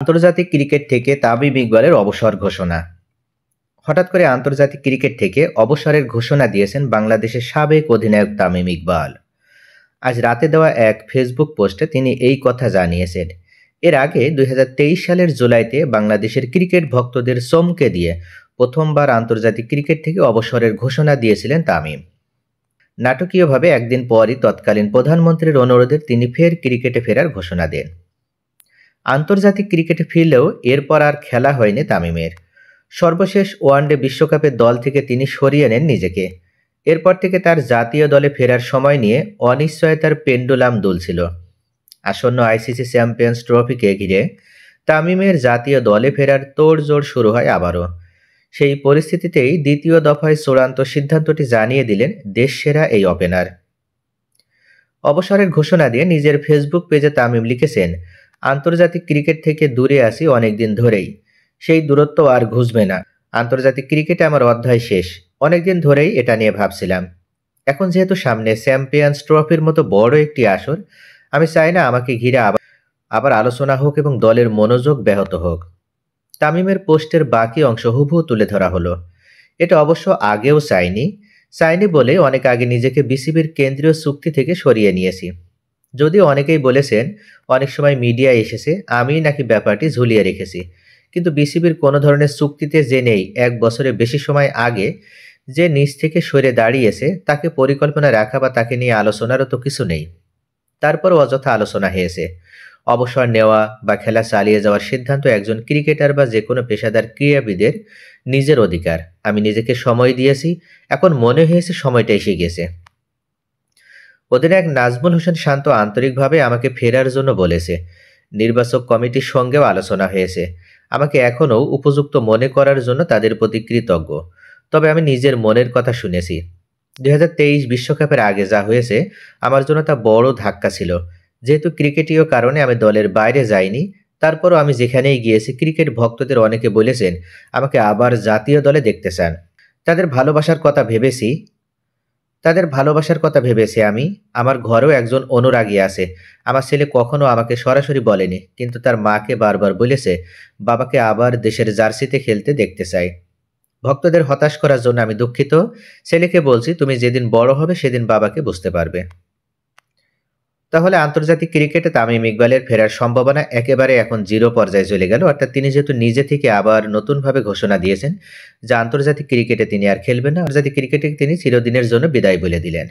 আন্তর্জাতিক ক্রিকেট থেকে তামিম ইকবালের অবসর ঘোষণা। হঠাৎ করে আন্তর্জাতিক ক্রিকেট থেকে অবসরের ঘোষণা দিয়েছেন বাংলাদেশের সাবেক অধিনায়ক তামিম ইকবাল। আজ রাতে দেওয়া এক ফেসবুক পোস্টে তিনি এই কথা জানিয়েছেন। এর আগে 2023 সালের জুলাইতে বাংলাদেশের ক্রিকেট ভক্তদের চমকে দিয়ে প্রথমবার আন্তর্জাতিক ক্রিকেট থেকে অবসরের ঘোষণা দিয়েছিলেন তামিম। নাটকীয়ভাবে একদিন পরই তৎকালীন প্রধানমন্ত্রীর অনুরোধে তিনি ফের ক্রিকেটে ফেরার ঘোষণা দেন। আন্তর্জাতিক ক্রিকেটে ফিরলেও এরপর আর খেলা হয়নি তামিমের। সর্বশেষ ওয়ানডে বিশ্বকাপের দল থেকে তিনি সরিয়ে নেন নিজেকে। এরপর থেকে তার জাতীয় দলে ফেরার সময় নিয়ে অনিশ্চয়তার পেন্ডুলাম দুলছিল। আসন্ন আইসিসি চ্যাম্পিয়ন্স ট্রফিকে ঘিরে তামিমের জাতীয় দলে ফেরার তোড়জোড় শুরু হয় আবারও। সেই পরিস্থিতিতেই দ্বিতীয় দফায় চূড়ান্ত সিদ্ধান্তটি জানিয়ে দিলেন দেশসেরা এই ওপেনার। অবসরের ঘোষণা দিয়ে নিজের ফেসবুক পেজে তামিম লিখেছেন, আন্তর্জাতিক ক্রিকেট থেকে দূরে আছি অনেকদিন ধরেই। সেই দূরত্ব আর ঘুচবে না। আন্তর্জাতিক ক্রিকেটে আমার অধ্যায় শেষ। অনেকদিন ধরেই এটা নিয়ে ভাবছিলাম। এখন যেহেতু সামনে চ্যাম্পিয়ন্স ট্রফির মতো বড় একটি আসর, আমি চাই না আমাকে ঘিরে আবার আলোচনা হোক এবং দলের মনোযোগ ব্যাহত হোক। তামিমের পোস্টের বাকি অংশ হুবহু তুলে ধরা হলো। এটা অবশ্য আগেও চাইনি বলে অনেক আগে নিজেকে বিসিবির কেন্দ্রীয় চুক্তি থেকে সরিয়ে নিয়েছি। যদিও অনেকেই বলেছেন অনেক সময় মিডিয়ায় এসেছে আমি নাকি ব্যাপারটি ঝুলিয়ে রেখেছি, কিন্তু বিসিবির কোনো ধরনের চুক্তিতে যে নেই 1 বছরের বেশি সময় আগে যে নিজ থেকে সরে দাঁড়িয়েছে তাকে পরিকল্পনা রাখা বা তাকে নিয়ে আলোচনারও তো কিছু নেই। তারপরও অযথা আলোচনা হয়েছে। অবসর নেওয়া বা খেলা চালিয়ে যাওয়ার সিদ্ধান্ত একজন ক্রিকেটার বা যে কোনো পেশাদার ক্রীড়াবিদের নিজের অধিকার। আমি নিজেকে সময় দিয়েছি, এখন মনে হয়েছে সময়টা এসে গেছে। অধিনায়ক নাজমুল হোসেন শান্ত আন্তরিকভাবে আমাকে ফেরার জন্য বলেছে। নির্বাচক কমিটির সঙ্গেও আলোচনা হয়েছে। আমাকে এখনও উপযুক্ত মনে করার জন্য তাদের প্রতি কৃতজ্ঞ। তবে আমি নিজের মনের কথা শুনেছি। 2023 বিশ্বকাপের আগে যা হয়েছে আমার জন্য তা বড় ধাক্কা ছিল। যেহেতু ক্রিকেটীয় কারণে আমি দলের বাইরে যাইনি, তারপরও আমি যেখানেই গিয়েছি ক্রিকেট ভক্তদের অনেকে বলেছেন আমাকে আবার জাতীয় দলে দেখতে চান। তাদের ভালোবাসার কথা ভেবেছি আমি। আমার ঘরেও একজন অনুরাগী আছে। আমার ছেলে কখনো আমাকে সরাসরি বলেনি, কিন্তু তার মাকে বারবার বলেছে বাবাকে আবার দেশের জার্সিতে খেলতে দেখতে চাই। ভক্তদের হতাশ করার জন্য আমি দুঃখিত। ছেলেকে বলছি তুমি যেদিন বড় হবে সেদিন বাবাকে বুঝতে পারবে। তাহলে আন্তর্জাতিক ক্রিকেটে তামিম ইকবালের ফেরার সম্ভাবনা একেবারে এখন 0 পর্যায়ে চলে গেল। অর্থাৎ তিনি যেহেতু নিজে থেকে আবার নতুনভাবে ঘোষণা দিয়েছেন যে আন্তর্জাতিক ক্রিকেটে তিনি আর খেলবেন না, আন্তর্জাতিক ক্রিকেটে তিনি চিরদিনের জন্য বিদায় বলে দিলেন।